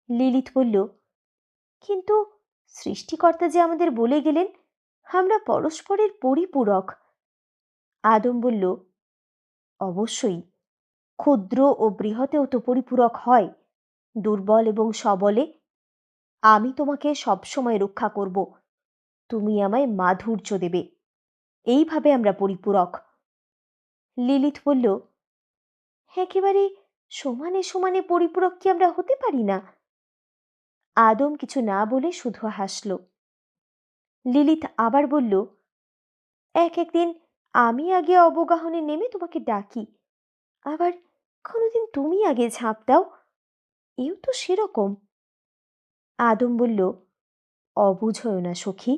Lilith বলল, কিন্তু সৃষ্টিকর্তা যে আমাদের বলে গেলেন আমরা পরস্পরের পরিপূরক। আদম বলল, অবশ্যই, ক্ষুদ্র ও বৃহতেও তো পরিপূরক হয়, দুর্বল এবং সবলে। আমি তোমাকে সবসময় রক্ষা করব, তুমি আমায় মাধুর্য দেবে, এইভাবে আমরা পরিপূরক। লিলিথ বলল, একেবারে সমানে সমানে পরিপূরক কি আমরা হতে পারি না? আদম কিছু না বলে শুধু হাসল। লিলিথ আবার বলল, এক একদিন আমি আগে অবগাহনে নেমে তোমাকে ডাকি, আবার কোনোদিন তুমি আগে ঝাঁপ দাও, এও তো সেরকম। আদম বলল, অবুঝ হও না সখী,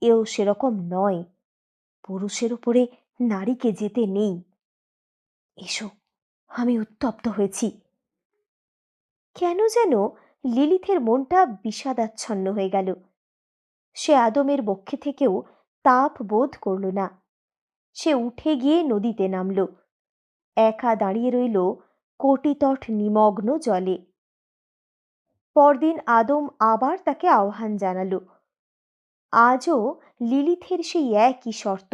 এও সেরকম নয়, পুরুষের উপরে নারীকে যেতে নেই। এসো, আমি উত্তপ্ত হয়েছি। কেন যেন লিলিথের মনটা বিষাদাচ্ছন্ন হয়ে গেল। সে আদমের বক্ষে থেকেও তাপ বোধ করল না। সে উঠে গিয়ে নদীতে নামল, একা দাঁড়িয়ে রইল কোটিতট নিমগ্ন জলে। পরদিন আদম আবার তাকে আহ্বান জানালো। আজও লিলিথের সেই একই শর্ত,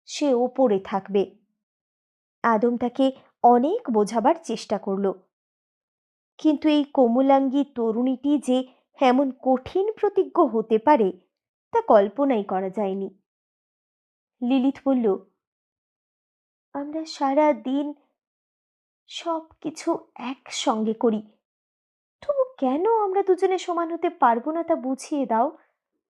সে ওপরে থাকবে। আদম তাকে অনেক বোঝাবার চেষ্টা করল, কিন্তু এই কোমলাঙ্গী তরুণীটি যে এমন কঠিন প্রতিজ্ঞ হতে পারে তা কল্পনাই করা যায়নি। লিলিথ বলল, আমরা সারা দিন সব কিছু একসঙ্গে করি, তবু কেন আমরা দুজনে সমান হতে পারবো না তা বুঝিয়ে দাও।